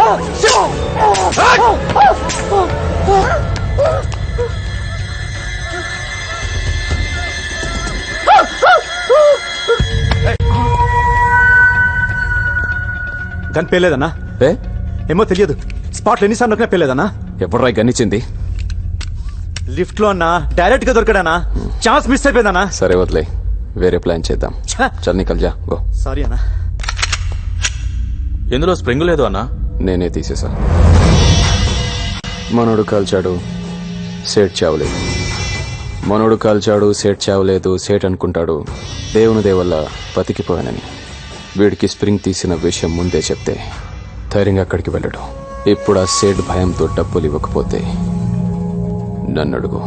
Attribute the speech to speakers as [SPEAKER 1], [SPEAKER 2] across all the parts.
[SPEAKER 1] Gun పేలేదన్నా? ఏమో తెలియదు. స్పాట్లో ఎన్నిసార్లు నొక్కినా పేలేదన్నా.
[SPEAKER 2] ఎప్పుడు గన్నిచ్చింది?
[SPEAKER 1] లిఫ్ట్ లో అన్నా. డైరెక్ట్ గా దొరికాడనా? Chance miss అయిపోయిందన్నా.
[SPEAKER 2] సరే వదిలే, వేరే ప్లాన్ చేద్దాం. చల్ నికల్ జా. గో.
[SPEAKER 1] సారీ అన్నా.
[SPEAKER 3] ఇందులో స్ప్రింగ్ లేదు అన్నా.
[SPEAKER 2] నేనే తీసేసా. మనోడు కాల్చాడు, సేట్ చావలేదు. మనోడు కాల్చాడు, సేట్ చావలేదు. సేట్ అనుకుంటాడు దేవుని దేవల్ల బతికిపోయానని. వీడికి స్ప్రింగ్ తీసిన విషయం ముందే చెప్తే ధైర్యంగా అక్కడికి వెళ్ళడు. ఇప్పుడు ఆ సేట్ భయంతో డబ్బులు ఇవ్వకపోతే నన్ను అడుగు.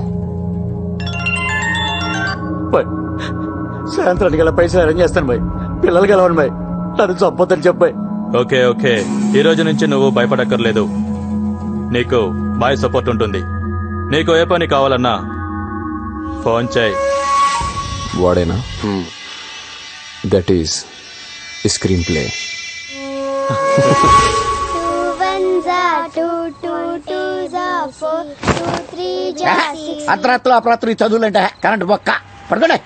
[SPEAKER 1] సాయంత్రానికి గల పైసలు అరేంజ్ చేస్తాను బాయ్. పిల్లలు గెలవండి బాయ్. నన్ను చంపొద్దని చెప్పాయి.
[SPEAKER 3] ఓకే ఓకే, ఈ రోజు నుంచి నువ్వు భయపడక్కర్లేదు. నీకు బాయ్ సపోర్ట్ ఉంటుంది. నీకు ఏ పని కావాలన్నా ఫోన్ చేయి.
[SPEAKER 2] వాడేనా? That is screenplay.
[SPEAKER 4] అర్ధరాత్రులు అపరాత్రులు చదువులంటే కరెంట్ బొక్క పడుకోండి.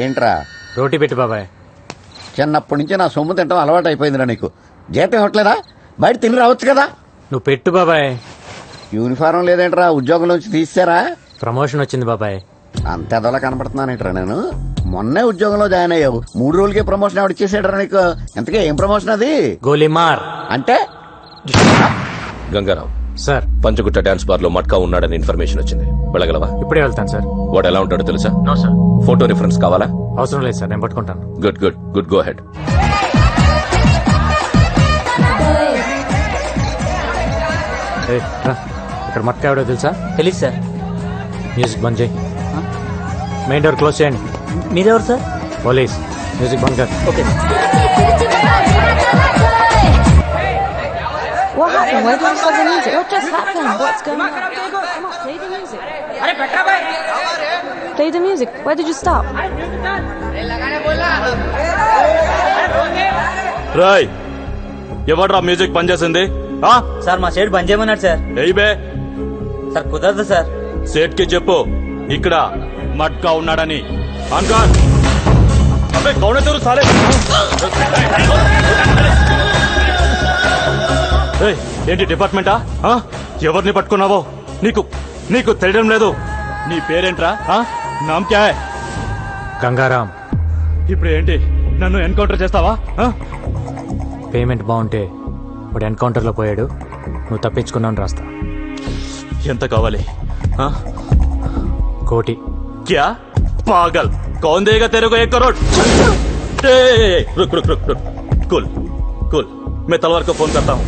[SPEAKER 4] ఏంట్రా?
[SPEAKER 5] రోటీ పెట్టి బాబాయ్.
[SPEAKER 4] చిన్నప్పటి నుంచి నా సొమ్ము తింటాం అలవాటు అయిపోయిందిరా నీకు. జీతం ఇవ్వట్లేదా? బయట తిని రావచ్చు కదా.
[SPEAKER 5] నువ్వు పెట్టు బాబాయ్.
[SPEAKER 4] యూనిఫారం లేదేంట్రా? ఉద్యోగం నుంచి తీసారా?
[SPEAKER 5] ప్రమోషన్ వచ్చింది బాబాయ్.
[SPEAKER 4] అంత ఎదలా కనపడుతున్నానేట్రా నేను? మొన్నే ఉద్యోగంలో జాయిన్ అయ్యావు, 3 రోజులకే ప్రమోషన్ ఎవడిచ్చేసాడరా నీకు? ఎంతకే ఏం ప్రమోషన్ అది?
[SPEAKER 5] గోలీమార్
[SPEAKER 4] అంటే?
[SPEAKER 6] Gangaram
[SPEAKER 5] sir,
[SPEAKER 6] Panjagutta dance bar లో మట్కా ఉన్నాడని ఇన్ఫర్మేషన్ వచ్చింది. వెళ్ళగలవా?
[SPEAKER 5] ఇప్పుడే వెళ్తాను సార్.
[SPEAKER 6] వాడు ఎలా ఉంటాడో తెలుసా?
[SPEAKER 5] No sir.
[SPEAKER 6] ఫోటో రిఫరెన్స్ కావాలా?
[SPEAKER 5] అవసరం లేదు సార్, నేను పట్టుకుంటాను.
[SPEAKER 6] Good good good, go head.
[SPEAKER 5] ఇక్కడ మట్కా ఎవడో తెలుసా?
[SPEAKER 7] తెలీదు సార్.
[SPEAKER 5] మ్యూజిక్ బంద్ చేయి. మెయిన్ డోర్ క్లోజ్ చేయండి.
[SPEAKER 7] మీరెవరు సార్?
[SPEAKER 5] పోలీస్. మ్యూజిక్ బంద్ కర్.
[SPEAKER 7] Okay.
[SPEAKER 8] What happened? Where did you stop the music? What just happened? What's going on? Come on, play the music. Play the music. Where did you stop?
[SPEAKER 3] Roy, ఎవడ్రా music బంద్ చేసింది?
[SPEAKER 7] Sir మా shade బంద్ చేయమన్నాడు sir.
[SPEAKER 3] ఏయ్ బే.
[SPEAKER 7] Sir కుదరదు sir.
[SPEAKER 3] సేట్ కి చెప్పు ఇక్కడ మట్కా ఉన్నాడని. అంకాన్ అబ్బే కౌన తెరు సాలే. ఏయ్, ఏంటి డిపార్ట్మెంటా? ఎవరిని పట్టుకున్నావో నీకు నీకు తెలియడం లేదు. నీ పేరేంట్రా? నామ్ క్యా హై?
[SPEAKER 5] గంగారాం.
[SPEAKER 3] ఇప్పుడు ఏంటి, నన్ను ఎన్కౌంటర్ చేస్తావా?
[SPEAKER 5] పేమెంట్ బాగుంటే వాడు ఎన్కౌంటర్లో పోయాడు, నువ్వు తప్పించుకున్నావు రాస్తా.
[SPEAKER 3] ఎంత కావాలి?
[SPEAKER 5] కోటి.
[SPEAKER 3] क्या पागल, कौन देगा तेरे को 1 करोड़? रुक रुक रुक रुक, कुल कुल, मैं तलवार को फोन करता हूँ.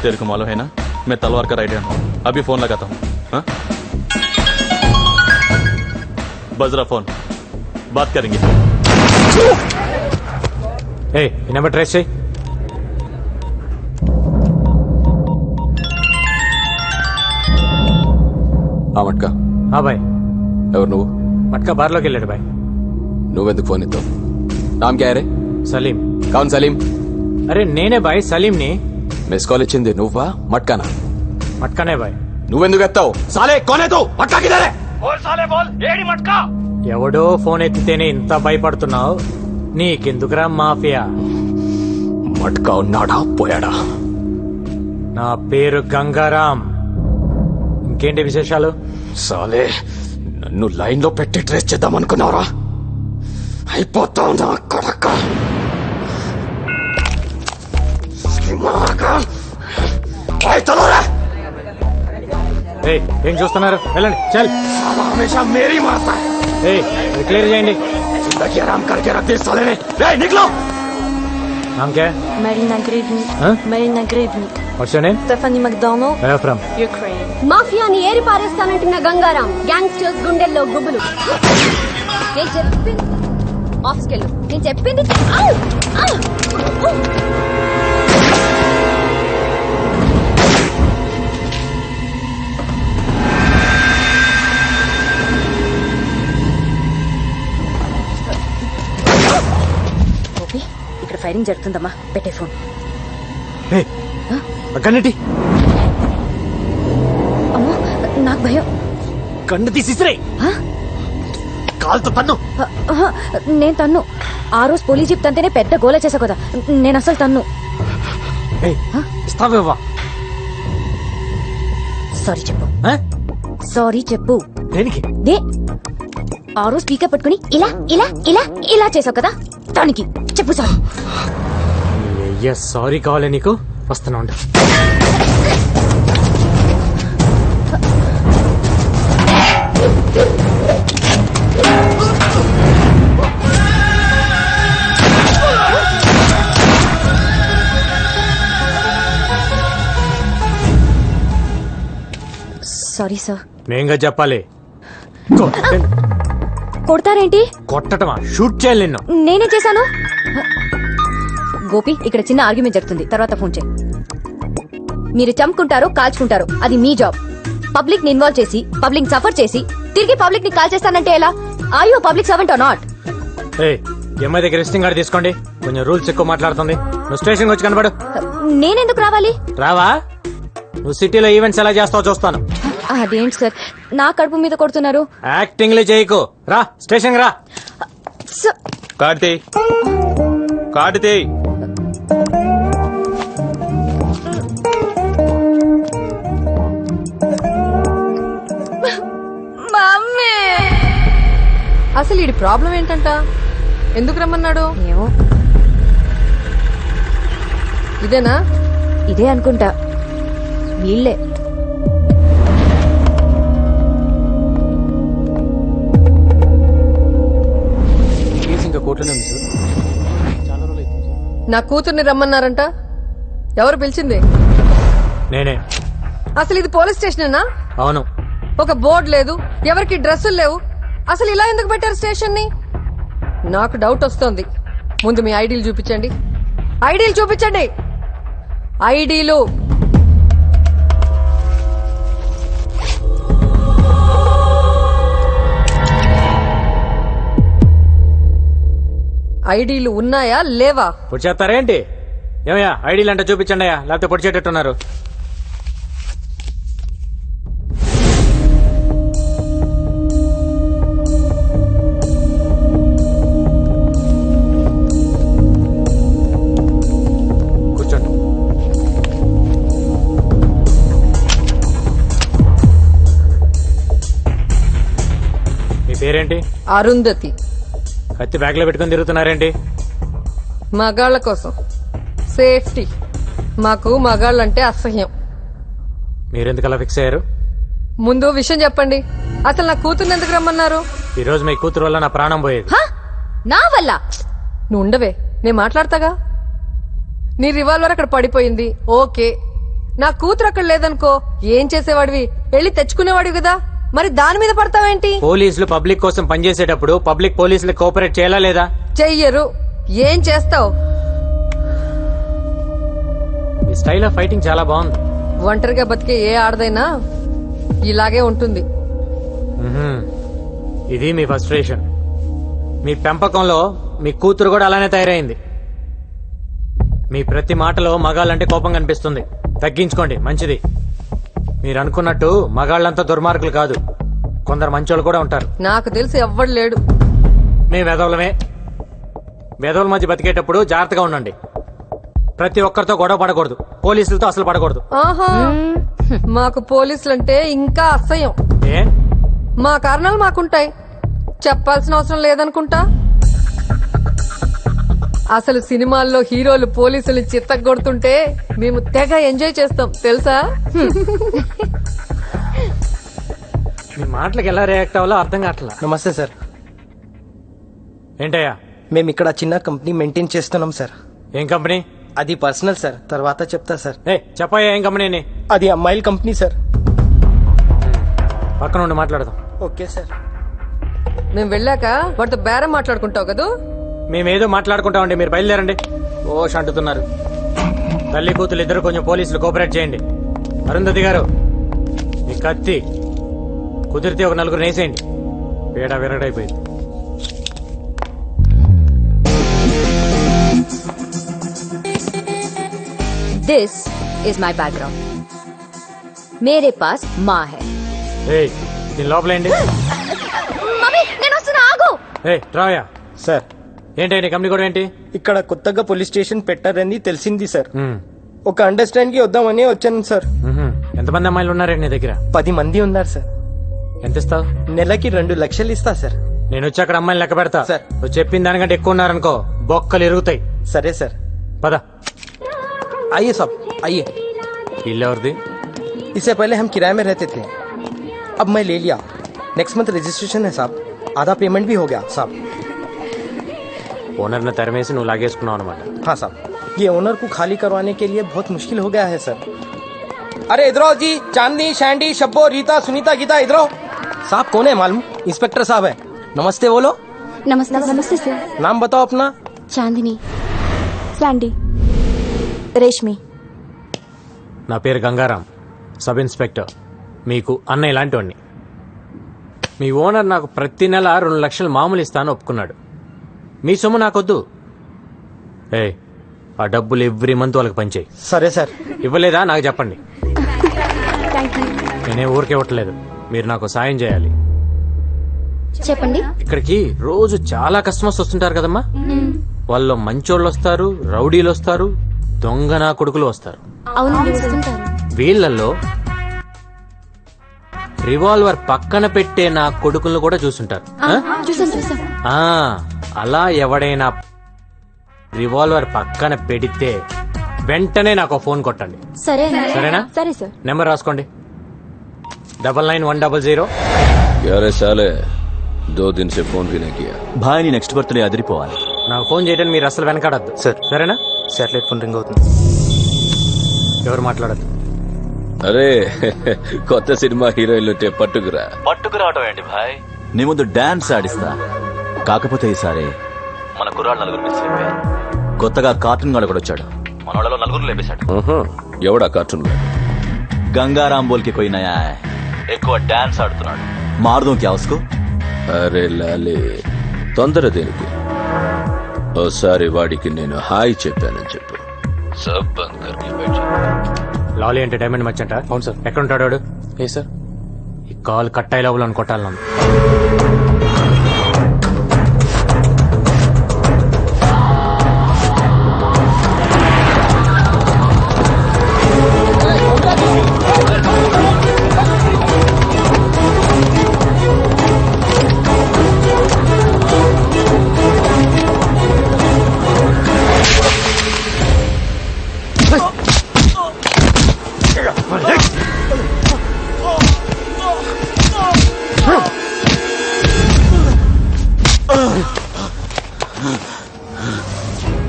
[SPEAKER 3] तेरे को मालूम है ना, मैं तलवार का राइट हैंड हूँ. अभी फोन लगाता हूँ. बज रहा फोन, बात करेंगे.
[SPEAKER 5] ఏ ఈ నెంబర్ ట్రేస్ చేయి.
[SPEAKER 2] మట్కా
[SPEAKER 5] బాయ్.
[SPEAKER 2] ఎవరు నువ్వు?
[SPEAKER 5] మట్కా బార్లోకి వెళ్ళాడు బాయ్.
[SPEAKER 2] నువ్వెందుకు ఫోన్ ఎత్తావు? నామ్ క్యా రే?
[SPEAKER 5] సలీం.
[SPEAKER 2] కౌన్ సలీం?
[SPEAKER 5] అరే నేనే బాయ్, సలీంని.
[SPEAKER 2] మిస్ కాల్ ఇచ్చింది నువ్వా మట్కానా?
[SPEAKER 5] మట్కానే బాయ్.
[SPEAKER 2] నువ్వెందుకు ఎత్తావు? సాలే కోనే తో మట్కా కిధర్ హై?
[SPEAKER 3] బోల్ సాలే బోల్, ఏడి మట్కా?
[SPEAKER 5] ఎవడో ఫోన్ ఎత్తితేనే ఇంత భయపడుతున్నావు, నీకెందుకురా మాఫియా?
[SPEAKER 2] మట్కా ఉన్నాడా పోయాడా?
[SPEAKER 5] నా పేరు గంగారాం. ఇంకేంటి విశేషాలు?
[SPEAKER 2] సాలే నన్ను లైన్ లో పెట్టి ట్రేస్ చేద్దాం అనుకున్నావురా? అయిపోతావు నా కొడక.
[SPEAKER 5] ఏం చూస్తున్నారు? వెళ్ళండి. చల్.
[SPEAKER 2] హమేషా మేరీ మారతా హై.
[SPEAKER 5] క్లియర్ చేయండి.
[SPEAKER 2] जिंदगी आराम करके रख दे साले ने. निकलो.
[SPEAKER 5] नाम क्या है?
[SPEAKER 8] Marina Grevny. Marina Grevny.
[SPEAKER 5] What's your name?
[SPEAKER 8] Stephanie McDonald.
[SPEAKER 5] Where from?
[SPEAKER 8] Ukraine.
[SPEAKER 9] మాఫియాని eri పారేస్తానంటున్న Gangaram gangsters గుండెల్లో గుబులు. నేను చెప్పింది ఆఫీస్కి వెళ్ళు. నేను చెప్పింది
[SPEAKER 8] ఫైరింగ్ జరుగుతుందమ్మా, పెట్టే ఫోన్.
[SPEAKER 1] ఏ, కన్నటి
[SPEAKER 8] అమ్మో నాకు భయం.
[SPEAKER 1] కన్ను తీసిరే
[SPEAKER 8] ఆ?
[SPEAKER 1] కాలుతో తన్ను.
[SPEAKER 8] ఆహా, నేను తన్ను. ఆ రోజు పోలీస్ జీప్ తంతేనే పెద్ద గోల చేసా కదా, నేను అసలు తన్ను.
[SPEAKER 1] ఏయ్, ఇస్తావేవా?
[SPEAKER 8] సారీ చెప్పు,
[SPEAKER 1] ఆ?
[SPEAKER 8] సారీ చెప్పు.
[SPEAKER 1] దేనికి?
[SPEAKER 8] దే ఆ రోజు స్పీకర్ పట్టుకుని ఇలా ఇలా ఇలా ఇలా చేసావు కదా, దానికి చెప్పు సారీ.
[SPEAKER 5] అయ్యా సారీ కావాలి నీకు, వస్తున్నా ఉండు.
[SPEAKER 8] Sorry sir.
[SPEAKER 5] నేనుగా చెప్పాలి.
[SPEAKER 8] కొడతారేంటి?
[SPEAKER 5] కొట్టటమా? షూట్ చేయాలి నిన్ను.
[SPEAKER 8] నేనే చేశాను. గోపి, ఇక్కడ చిన్న ఆర్గ్యుమెంట్ జరుగుతుంది, తర్వాత ఫోన్ చేయి. మీరు చంపుకుంటారో కాల్చుకుంటారో అది మీ జాబ్. పబ్లిక్ ని ఇన్వాల్వ్ చేసి పబ్లిక్ సఫర్ చేసి తిరిగి పబ్లిక్ ని కాల్ చేస్తానంటే ఎలా? Are you public servant or not?
[SPEAKER 5] ఏయ్, ఎంఐ దగ్గర రిజిస్టింగ్ కార్డు తీసుకోండి. కొంచెం రూల్స్ ఎక్కువ మాట్లాడుతుంది. నువ్వు స్టేషన్కి వచ్చి కనబడు.
[SPEAKER 8] నేనెందుకు రావాలి?
[SPEAKER 5] రావా? నువ్వు సిటీలో ఈవెంట్స్ ఎలా చేస్తావో చూస్తాను.
[SPEAKER 8] అదేంటి సార్, నా కడుపు మీద కొడుతున్నారు?
[SPEAKER 5] యాక్టింగ్లే చేయకు. రా స్టేషన్ రా.
[SPEAKER 8] Sir,
[SPEAKER 3] Karthi, Karthi,
[SPEAKER 8] mummy.
[SPEAKER 10] అసలు ఈ ప్రాబ్లం ఏంటంట? ఎందుకు రమ్మన్నాడు?
[SPEAKER 8] ఏమో,
[SPEAKER 10] ఇదేనా?
[SPEAKER 8] ఇదే అనుకుంటా. వీళ్ళే.
[SPEAKER 2] ఇంకా కోర్టులోనే ఉంది సార్. చాలా రోజులు అవుతుంది సార్.
[SPEAKER 10] నా కూతుర్ని రమ్మన్నారంట. ఎవరు పిలిచింది?
[SPEAKER 5] నేనే.
[SPEAKER 10] అసలు ఇది పోలీస్ స్టేషనేనా?
[SPEAKER 5] అవును.
[SPEAKER 10] ఒక బోర్డు లేదు, ఎవరికి డ్రెస్సులు లేవు. అసలు ఇలా ఎందుకు పెట్టారు స్టేషన్ ని? నాకు డౌట్ వస్తోంది. ముందు మీ ఐడీలు చూపించండి. ఐడీలు చూపించండి. ఐడీలు. ఐడీలు ఉన్నాయా లేవా?
[SPEAKER 5] పొడి చేస్తారేంటి? ఏమయ్యా ఐడీలు అంటే చూపించండి అయ్యా, లేకపోతే పొడి చేటట్టున్నారు. కూర్చోండి. మీ పేరేంటి?
[SPEAKER 10] అరుంధతి.
[SPEAKER 5] కత్తి బ్యాగ్ లో పెట్టుకుని తిరుగుతున్నారేంటి?
[SPEAKER 10] మగాళ్ళ కోసం సేఫ్టీ. మాకు మగాళ్ళంటే అసహ్యం.
[SPEAKER 5] మీరెందుకు అలా ఫిక్స్ అయ్యారు?
[SPEAKER 10] ముందు విషయం చెప్పండి. అసలు నా కూతుర్ని ఎందుకు రమ్మన్నారు?
[SPEAKER 5] ఈ రోజు మీ కూతురు వల్ల నా ప్రాణం పోయేది.
[SPEAKER 8] హ? నా వల్ల?
[SPEAKER 10] నువ్వు ఉండవే, నేను మాట్లాడతాగా. నీ రివాల్వర్ అక్కడ పడిపోయింది, ఓకే. నా కూతురు అక్కడ లేదనుకో, ఏం చేసేవాడివి? వెళ్ళి తెచ్చుకునేవాడివి కదా, మరి దాని మీద పడతావేంటి?
[SPEAKER 5] పోలీసులు పబ్లిక్ కోసం పనిచేసేటప్పుడు పబ్లిక్ పోలీసులు కోఆపరేట్ చేయాలా లేదా?
[SPEAKER 10] చెయ్యరు. ఏం చేస్తావు?
[SPEAKER 5] మీ స్టైల్ ఆఫ్ ఫైటింగ్ చాలా బాగుంది.
[SPEAKER 10] ఒంటరిగా బతికే ఏ ఆడదైనా ఇలాగే ఉంటుంది.
[SPEAKER 5] మ్మ్హ్మ్. ఇది మీ ఫ్రస్ట్రేషన్. మీ పెంపకంలో మీ కూతురు కూడా అలానే తయారైంది. మీ ప్రతి మాటలో మగాళ్ళంటే కోపం కనిపిస్తుంది. తగ్గించుకోండి, మంచిది. మీరు అనుకున్నట్టు మగాళ్ళంతా దుర్మార్గులు కాదు, కొందరు మంచోళ్ళు కూడా ఉంటారు.
[SPEAKER 10] నాకు తెలిసి ఎవ్వడు లేడు.
[SPEAKER 5] మేము వెధవులమే. వెధవుల మధ్య బతికేటప్పుడు జాగ్రత్తగా ఉండండి. ప్రతి ఒక్కరితో గొడవ పడకూడదు, పోలీసులతో అసలు పడకూడదు.
[SPEAKER 10] ఆహా, మాకు పోలీసులంటే ఇంకా అసహ్యం.
[SPEAKER 5] ఏ?
[SPEAKER 10] మా కారణాలు మాకుంటాయి, చెప్పాల్సిన అవసరం లేదనుకుంటా. అసలు సినిమాల్లో హీరోలు పోలీసులు చిత్తగొడుతుంటే మేము తెగ ఎంజాయ్ చేస్తాం తెలుసా?
[SPEAKER 5] మీ మాటలకు ఎలా రియాక్ట్ అవ్వాలో అర్థం కావట్లా.
[SPEAKER 11] నమస్తే సార్.
[SPEAKER 5] ఏంటయ్యా?
[SPEAKER 11] మేము ఇక్కడ చిన్న కంపెనీ మెయింటైన్ చేస్తున్నాం సార్.
[SPEAKER 5] ఏం కంపెనీ?
[SPEAKER 11] అది పర్సనల్ సార్, తర్వాత చెప్తా సార్.
[SPEAKER 5] ఏ చెప్పయ్యా, ఏం కంపెనీ?
[SPEAKER 11] అది అమ్మాయిల కంపెనీ సార్.
[SPEAKER 5] పక్కన ఉండి మాట్లాడదాం.
[SPEAKER 11] Okay sir.
[SPEAKER 10] మేము వెళ్ళాక వాటితో బేరం మాట్లాడుకుంటావు కదా.
[SPEAKER 5] మేమేదో మాట్లాడుకుంటామండి, మీరు బయలుదేరండి. ఓష్ అంటున్నారు. తల్లి కూతురు ఇద్దరు కొంచెం పోలీసులు కోఆపరేట్ చేయండి. అరుంధతి గారు, మీ కత్తి కుదిరితే ఒక నలుగురు వేసేయండి. పేడ విరగడైపోయింది.
[SPEAKER 8] दिस इज माई बैकग्राउंड मेरे पास माँ है
[SPEAKER 5] ఏయ్ దీని లోపలేండి
[SPEAKER 8] మమ్మీ నేను వస్తున్నా ఆగు
[SPEAKER 5] ఏ రాయా
[SPEAKER 11] సార్
[SPEAKER 5] ఏంటి నీ కంపెనీ కూడా ఏంటి
[SPEAKER 11] ఇక్కడ కొత్తగా పోలీస్ స్టేషన్ పెట్టారని తెలిసింది సార్
[SPEAKER 5] మ్మ్.
[SPEAKER 11] ఒక అండర్స్టాండ్ కి వద్దామని వచ్చాను సార్.
[SPEAKER 5] మ్హూ. ఎంతమంది అమ్మాయిలు ఉన్నారండి నీ దగ్గర
[SPEAKER 11] 10 మంది ఉన్నారు సార్.
[SPEAKER 5] ఎంత ఇస్తావు?
[SPEAKER 11] నెలకి 2 లక్షలు ఇస్తా సార్.
[SPEAKER 5] నేను వచ్చి అక్కడ అమ్మాయిలు లెక్క పెడతా
[SPEAKER 11] సార్.
[SPEAKER 5] నువ్వు చెప్పిన దానికంటే ఎక్కువ ఉన్నారనుకో బొక్కలు ఇరుగుతాయి.
[SPEAKER 11] సరే సార్.
[SPEAKER 5] పద.
[SPEAKER 11] आइए साहब आइए.
[SPEAKER 5] ఇల్లు ఎవరిది?
[SPEAKER 11] इससे पहले हम किराए में रहते थे, अब मैं ले लिया. नेक्स्ट मंथ रजिस्ट्रेशन है साहब, आधा पेमेंट भी हो गया साहब.
[SPEAKER 5] ఓనర్ ని తరిమేసి నువ్వు లాగేసుకున్నావు అనమాట.
[SPEAKER 11] हाँ साहब, ये ओनर को खाली करवाने के लिए बहुत मुश्किल हो गया है सर. अरे इधर आओ जी, चांदनी शैंडी शब्बो रीता सुनीता गीता इधर आओ. साहब कौन है मालूम? इंस्पेक्टर साहब है. नमस्ते बोलो.
[SPEAKER 9] नमस्ते नमस्ते सर.
[SPEAKER 11] नाम बताओ अपना.
[SPEAKER 9] चांदनी శాండీ రేష్మి.
[SPEAKER 5] నా పేరు గంగారాం, సబ్ ఇన్స్పెక్టర్. మీకు అన్నయ్య లాంటి వాడిని. మీ ఓనర్ నాకు ప్రతి నెల 2 లక్షలు మామూలు ఇస్తాను ఒప్పుకున్నాడు. మీ సొమ్ము నాకొద్దు. ఏ ఆ డబ్బులు ఎవ్రీ మంత్ వాళ్ళకి పంచేయి.
[SPEAKER 11] సరే సార్.
[SPEAKER 5] ఇవ్వలేదా నాకు చెప్పండి.
[SPEAKER 9] Thank you.
[SPEAKER 5] నేనే ఊరికే ఇవ్వట్లేదు, మీరు నాకు సాయం చేయాలి.
[SPEAKER 9] చెప్పండి.
[SPEAKER 5] ఇక్కడికి రోజు చాలా కస్టమర్స్ వస్తుంటారు కదమ్మా. వాళ్ళు మంచోళ్ళు వస్తారు, రౌడీలు వస్తారు, దొంగ నా కొడుకులు వస్తారు.
[SPEAKER 9] అవును వస్తుంటారు.
[SPEAKER 5] వీళ్ళల్లో రివాల్వర్ పక్కన పెట్టే నా కొడుకులను కూడా చూసుంటారు.
[SPEAKER 9] చూసాం.
[SPEAKER 5] ఆ, అలా ఎవడైనా రివాల్వర్ పక్కన పెడితే వెంటనే నాకు ఫోన్ కొట్టండి.
[SPEAKER 9] సరే
[SPEAKER 5] సరేనా?
[SPEAKER 9] సరే సార్.
[SPEAKER 5] నెంబర్ రాసుకోండి. 99-100.
[SPEAKER 6] क्या रे साले 2 दिन से फोन भी नहीं किया.
[SPEAKER 1] భాయ్ నీ నెక్స్ట్ బర్త్డే అదిరిపోవాలి.
[SPEAKER 5] నాకు ఫోన్ చేయడానికి మీరు అసలు వెనకాడద్దు
[SPEAKER 11] సార్.
[SPEAKER 5] సరేనా?
[SPEAKER 11] శాటిలైట్ ఫోన్ రింగ్ అవుతుంది.
[SPEAKER 5] ఎవరు మాట్లాడద్దు.
[SPEAKER 6] అరే కొత్త సినిమా హీరోయిన్లు పట్టుకురా.
[SPEAKER 1] పట్టుకురావటం ఏంటి భాయ్, నీ ముందు డాన్స్ ఆడిస్తా. కాకపోతే ఈసారి మన కుర్రాళ్ళు 4 మిస్ అయిపోయారు. కొత్తగా కార్టూన్ గాడు కూడా వచ్చాడు, మన వాళ్ళలో 4 లేపేశాడు.
[SPEAKER 6] ఎవడా కార్టూన్ లో?
[SPEAKER 1] గంగారాం బోల్కి కోయి నయా హై. ఎక్కువ డాన్స్ ఆడుతున్నాడు. మారుదాం క్యా ఉస్కో?
[SPEAKER 6] అరే లాలే తొందర దేనికి? ఓసారి వాడికి నేను హాయ్ చెప్పానని చెప్పు. సబ్ బంద్ కర్కే బైఠ.
[SPEAKER 5] లాలీ అంటే డైమండ్ మర్చెంట. అవును సార్. ఎక్కడ ఉంటాడు వాడు? ఏ సార్, ఈ కాల్ కట్టాయి లోపల అని కొట్టాలి నన్ను.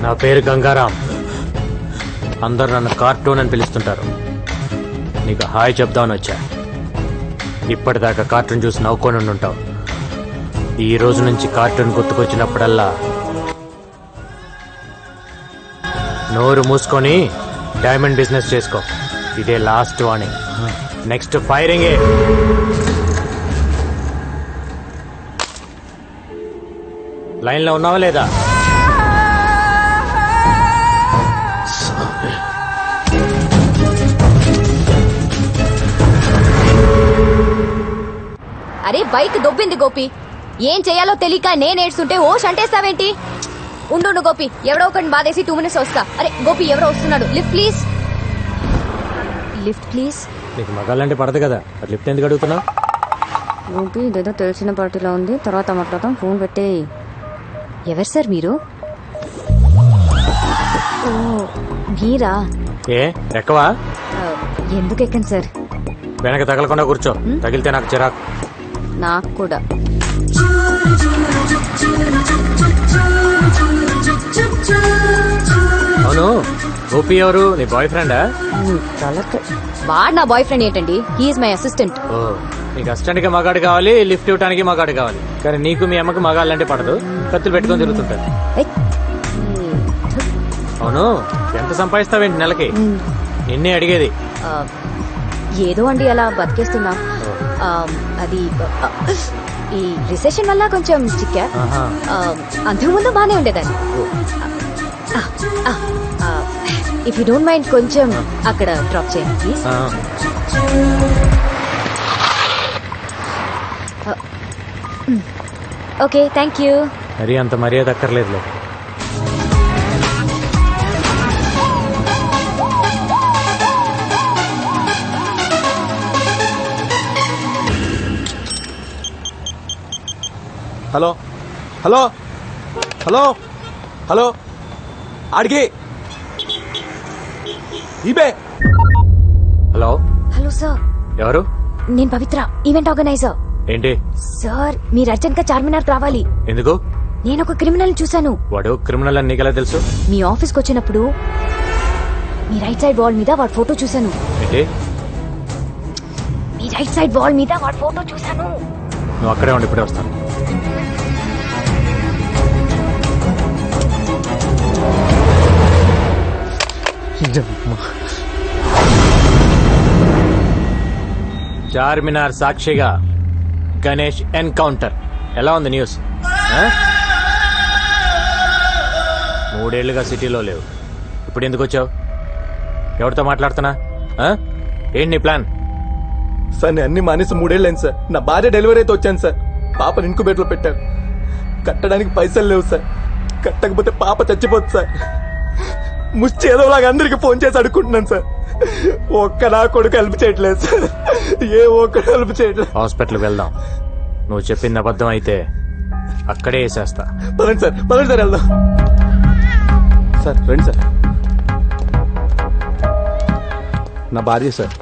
[SPEAKER 5] నా పేరు గంగారాం, అందరు నన్ను కార్టూన్ అని పిలుస్తుంటారు. నీకు హాయ్ చెప్దామని వచ్చా. ఇప్పటిదాకా కార్టూన్ చూసి నవ్వుకొని ఉండుంటావు. ఈ రోజు నుంచి కార్టూన్ గుర్తుకొచ్చినప్పుడల్లా నోరు మూసుకొని డైమండ్ బిజినెస్ చేసుకో. ఇదే లాస్ట్ వార్నింగ్. నెక్స్ట్ ఫైరింగే. లైన్ లో ఉన్నావా లేదా?
[SPEAKER 8] అరే బైక్ దొబ్బింది గోపి, ఏం చేయాలో తెలియక నేనేడ్చుంటే ఓష్ అంటేస్తావేంటి? ఉండు గోపి, ఎవడో ఒకటి బాధేసి 2 మినిట్స్ వస్తా. అరే గోపి ఎవరో వస్తున్నాడు, లిఫ్ట్ ప్లీజ్. Lift please.
[SPEAKER 5] నీకు మగాళ్ళంటే పడదు కదా, అది లిఫ్ట్ ఎందుకు అడుగుతున్నావు?
[SPEAKER 8] గోపి ఇదేదో తెలిసిన పార్టీలో ఉంది, తర్వాత మాట్లాడతాం, ఫోన్ పెట్టే. ఎవరు సార్ మీరు? ఓ మీరా?
[SPEAKER 5] ఏ ఎక్కవా?
[SPEAKER 8] ఎందుకు ఎక్కండి సార్?
[SPEAKER 5] వెనక తగలకుండా కూర్చో, తగిలితే నాకు చిరాకు.
[SPEAKER 8] నాకు కూడా.
[SPEAKER 5] అవును, గోపి ఎవరు? నీ బాయ్ ఫ్రెండా?
[SPEAKER 8] వాడు నా బాయ్ ఫ్రెండ్ ఏంటండి, హీఈస్ మై అసిస్టెంట్.
[SPEAKER 5] ఓ, నీకు అసిస్టెంట్ కి మగాడు కావాలి, లిఫ్ట్ ఇవ్వడానికి మగాడు కావాలి. కానీ నీకు మీ అమ్మకి మగాళ్ళంటే పడదు, కత్తులు పెట్టుకొని తిరుగుతుంటారు. అవును, ఎంత సంపాదిస్తావేంటి నెలకి? నిన్నే అడిగేది.
[SPEAKER 8] ఏదో అండి అలా బతికేస్తున్నా. అది ఈ రిసెషన్ వల్ల కొంచెం చిక్కా. అంతకుముందు బానే ఉండేదాన్ని. ఇఫ్ యూ డోంట్ మైండ్ కొంచెం అక్కడ డ్రాప్ చేయండి ప్లీజ్. Okay thank you.
[SPEAKER 5] మరి అంత మర్యాద అక్కర్లేదులే.
[SPEAKER 11] హలో హలో హలో హలో ఆడికి ఇబే.
[SPEAKER 5] హలో
[SPEAKER 8] హలో సార్,
[SPEAKER 5] ఎవరు?
[SPEAKER 8] నేను పవిత్ర, ఈవెంట్ ఆర్గనైజర్.
[SPEAKER 5] ఏంటి?
[SPEAKER 8] సార్ మీరు అర్జెంట్ గా చార్మినార్ రావాలి.
[SPEAKER 5] ఎందుకు?
[SPEAKER 8] నేను ఒక క్రిమినల్ చూశాను.
[SPEAKER 5] వాడు క్రిమినల్ అని నీకెలా తెలుసు?
[SPEAKER 8] మీ ఆఫీస్కి వచ్చినప్పుడు మీ రైట్ సైడ్ వాల్ మీద వాడి ఫోటో చూశాను.
[SPEAKER 5] ఏంటి?
[SPEAKER 8] మీ రైట్ సైడ్ వాల్ మీద వాడి ఫోటో చూశాను.
[SPEAKER 5] నువ్వు అక్కడే ఉండి ఇప్పుడే వస్తాను. చార్మినార్ సాక్షిగా గణేష్ ఎన్కౌంటర్. ఎలా ఉంది న్యూస్? 3 ఏళ్లుగా సిటీలో లేవు, ఇప్పుడు ఎందుకు వచ్చావు? ఎవరితో మాట్లాడుతున్నా? ఏంటి నీ ప్లాన్?
[SPEAKER 11] సార్ నేను అన్ని మానేసి 3 ఏళ్ళు అయింది సార్. నా భార్య డెలివరీ అయితే వచ్చాను సార్. పాపను ఇంకుబేట్లో పెట్టారు. కట్టడానికి పైసలు లేవు సార్. కట్టకపోతే పాప చచ్చిపోతుంది సార్. ముష్టి ఏదోలాగా అందరికి ఫోన్ చేసి అడుక్కుంటున్నాను సార్. ఒక్క నా కొడుకు హెల్ప్ చేయట్లేదు సార్. ఏ ఒక్కడు హెల్ప్ చేయట్లేదు.
[SPEAKER 5] హాస్పిటల్కి వెళ్దాం. నువ్వు చెప్పింది అబద్ధం అయితే అక్కడే వేసేస్తా.
[SPEAKER 11] పదండి సార్ వెళ్దాం. సార్ రండి సార్. నా భార్య సార్.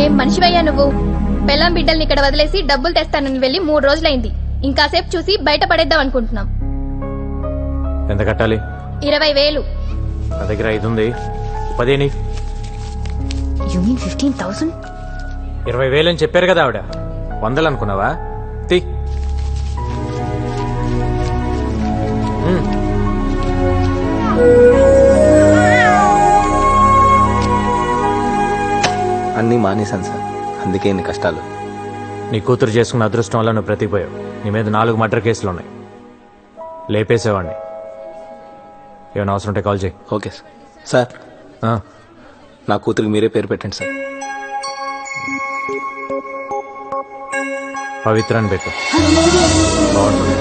[SPEAKER 9] ఏం మనిషివయ్యా నువ్వు? పెళ్ళాం బిడ్డల్ని ఇక్కడ వదిలేసి డబ్బులు తెస్తానని వెళ్ళి 3 రోజులైంది. ఇంకాసేపు చూసి బయట పడేద్దాం అనుకుంటున్నాం.
[SPEAKER 5] ఎంత కట్టాలి?
[SPEAKER 9] 20,000.
[SPEAKER 5] నా దగ్గర 5 ఉంది. 10
[SPEAKER 8] యు మీన్ 15,000?
[SPEAKER 5] 20,000 అని చెప్పారు కదా ఆవిడ. 100 అనుకున్నావా? తీ.
[SPEAKER 11] అన్నీ మానేశాను సార్, అందుకే ఇన్ని కష్టాలు.
[SPEAKER 5] నీ కూతురు చేసుకున్న అదృష్టం వల్ల నువ్వు బ్రతికిపోయావు. నీ మీద 4 మర్డర్ కేసులు ఉన్నాయి. లేపేసేవాడిని. ఏమైనా అవసరం ఉంటే కాల్ చేయి.
[SPEAKER 11] Okay sir. సార్ నా కూతురికి మీరే పేరు పెట్టండి సార్.
[SPEAKER 5] పవిత్ర అని పెట్టు. బాగుంటుంది.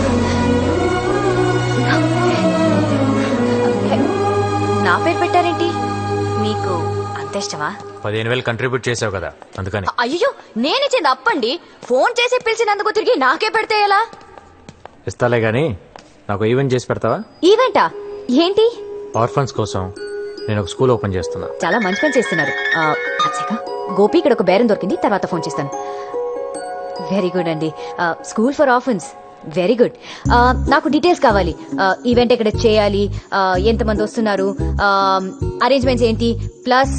[SPEAKER 8] నా పేరు పెట్టారేంటి? మీకు అంత ఇష్టమా?
[SPEAKER 5] 15,000 కంట్రిబ్యూట్ చేసావు కదా, అందుకని.
[SPEAKER 8] అయ్యో నేనిచ్చింది అప్పండి. ఫోన్ చేసి పిలిచినందుకు తిరిగి నాకే పెడితే ఎలా?
[SPEAKER 5] ఇస్తాలే గానీ నాకు ఈవెంట్ చేసి పెడతావా?
[SPEAKER 8] ఈవెంటా? ఏంటి?
[SPEAKER 5] ఆర్ఫన్స్ కోసం నేను ఒక స్కూల్ ఓపెన్ చేస్తున్నా.
[SPEAKER 8] చాలా మంచి పని చేస్తున్నారు. గోపి ఇక్కడ ఒక బేరం దొరికింది, తర్వాత ఫోన్ చేస్తాను. వెరీ గుడ్ అండి. School for orphans, very good. నాకు డీటెయిల్స్ కావాలి. ఈవెంట్ ఎక్కడ చేయాలి, ఎంతమంది వస్తున్నారు, అరేంజ్మెంట్స్ ఏంటి, ప్లస్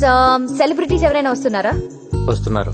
[SPEAKER 8] సెలబ్రిటీస్ ఎవరైనా వస్తున్నారా?
[SPEAKER 5] వస్తున్నారు.